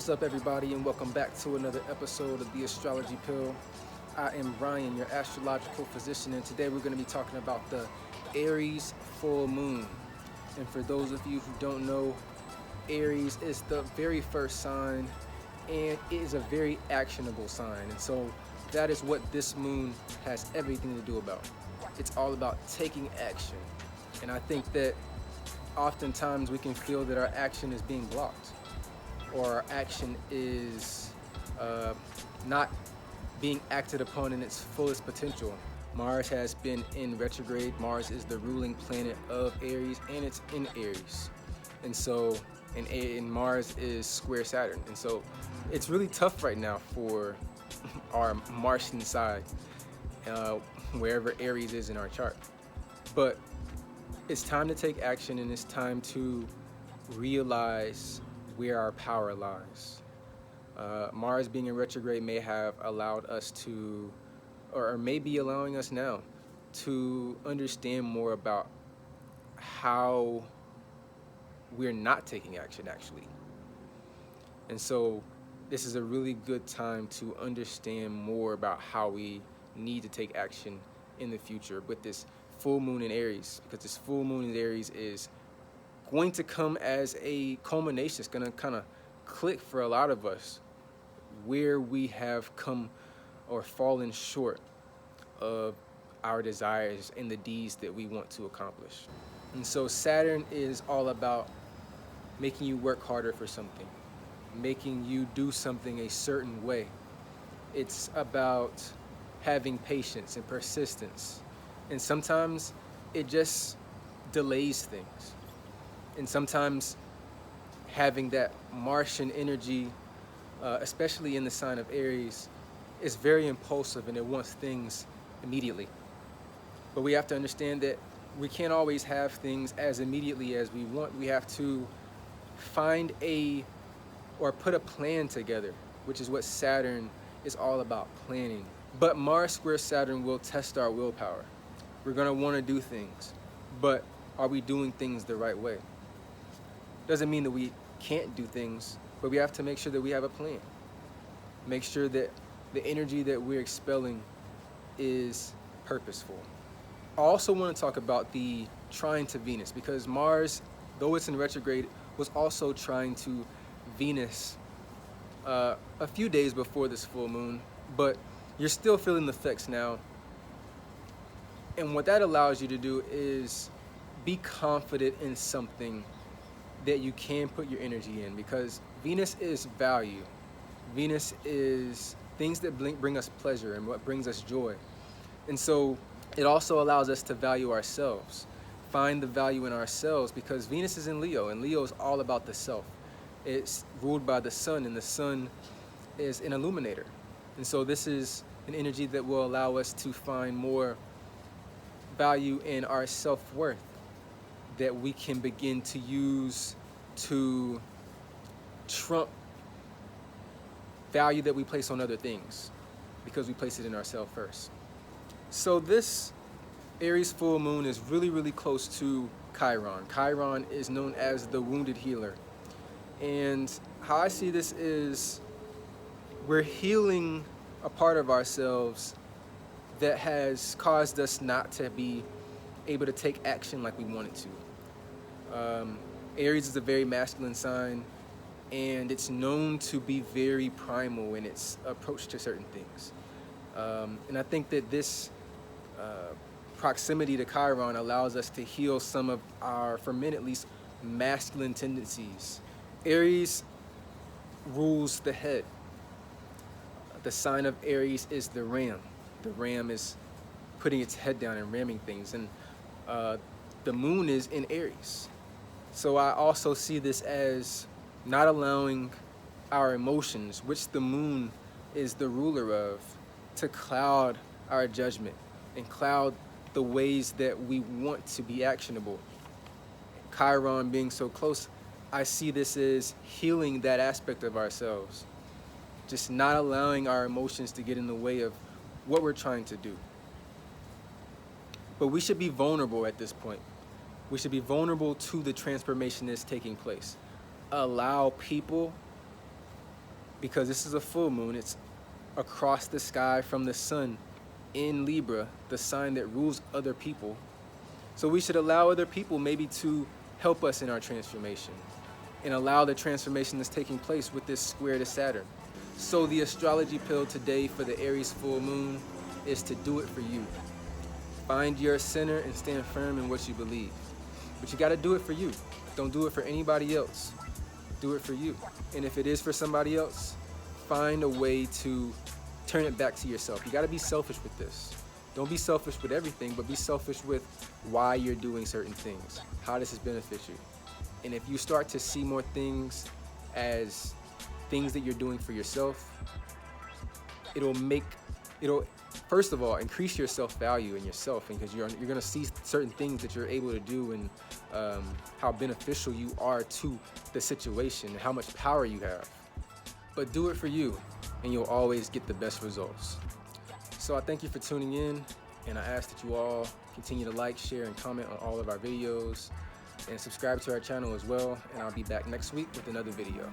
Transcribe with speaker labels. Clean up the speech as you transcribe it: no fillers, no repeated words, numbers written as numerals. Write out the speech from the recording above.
Speaker 1: What's up, everybody, and welcome back to another episode of the Astrology Pill. I am Ryan, your astrological physician, and today we're going to be talking about the Aries full moon. And for those of you who don't know, Aries is the very first sign, and it is a very actionable sign. And so that is what this moon has everything to do about. It's all about taking action. And I think that oftentimes we can feel that our action is being blocked, or our action is not being acted upon in its fullest potential. Mars has been in retrograde. Mars is the ruling planet of Aries, and it's in Aries. And so, and Mars is square Saturn. And so it's really tough right now for our Martian side, wherever Aries is in our chart. But it's time to take action, and it's time to realize where our power lies. Mars being in retrograde may have allowed us to, or may be allowing us now, to understand more about how we're not taking action, actually. And so this is a really good time to understand more about how we need to take action in the future with this full moon in Aries, because this full moon in Aries is going to come as a culmination. It's going to kind of click for a lot of us where we have come or fallen short of our desires and the deeds that we want to accomplish. And so Saturn is all about making you work harder for something, making you do something a certain way. It's about having patience and persistence. And sometimes it just delays things. And sometimes having that Martian energy, especially in the sign of Aries, is very impulsive and it wants things immediately. But we have to understand that we can't always have things as immediately as we want. We have to find or put a plan together, which is what Saturn is all about, planning. But Mars square Saturn will test our willpower. We're going to want to do things, but are we doing things the right way? Doesn't mean that we can't do things, but we have to make sure that we have a plan. Make sure that the energy that we're expelling is purposeful. I also want to talk about the trine to Venus, because Mars, though it's in retrograde, was also trying to Venus a few days before this full moon, but you're still feeling the effects now. And what that allows you to do is be confident in something that you can put your energy in, because Venus is value. Venus is things that bring us pleasure and what brings us joy. And so it also allows us to value ourselves, find the value in ourselves, because Venus is in Leo, and Leo is all about the self. It's ruled by the sun, and the sun is an illuminator. And so this is an energy that will allow us to find more value in our self-worth that we can begin to use to trump value that we place on other things, because we place it in ourselves first. So this Aries full moon is really, really close to Chiron. Chiron is known as the wounded healer. And how I see this is we're healing a part of ourselves that has caused us not to be able to take action like we wanted to. Aries is a very masculine sign, and it's known to be very primal in its approach to certain things. And I think that this proximity to Chiron allows us to heal some of our, for men at least, masculine tendencies. Aries rules the head. The sign of Aries is the ram. The ram is putting its head down and ramming things. And the moon is in Aries. So I also see this as not allowing our emotions, which the moon is the ruler of, to cloud our judgment and cloud the ways that we want to be actionable. Chiron being so close, I see this as healing that aspect of ourselves. Just not allowing our emotions to get in the way of what we're trying to do. But we should be vulnerable at this point. We should be vulnerable to the transformation that's taking place. Allow people because this is a full moon. It's across the sky from the sun in Libra, the sign that rules other people. So we should allow other people maybe to help us in our transformation and allow the transformation that's taking place with this square to Saturn. So the astrology pill today for the Aries full moon is to do it for you. Find your center and stand firm in what you believe. But you got to do it for you. Don't do it for anybody else. Do it for you. And if it is for somebody else, find a way to turn it back to yourself. You got to be selfish with this. Don't be selfish with everything, but be selfish with why you're doing certain things. How does this benefit you? And if you start to see more things as things that you're doing for yourself, it'll first of all increase your self-value in yourself, because you're going to see certain things that you're able to do and how beneficial you are to the situation and how much power you have. But do it for you, and you'll always get the best results. So I thank you for tuning in, and I ask that you all continue to like, share, and comment on all of our videos, and subscribe to our channel as well, and I'll be back next week with another video.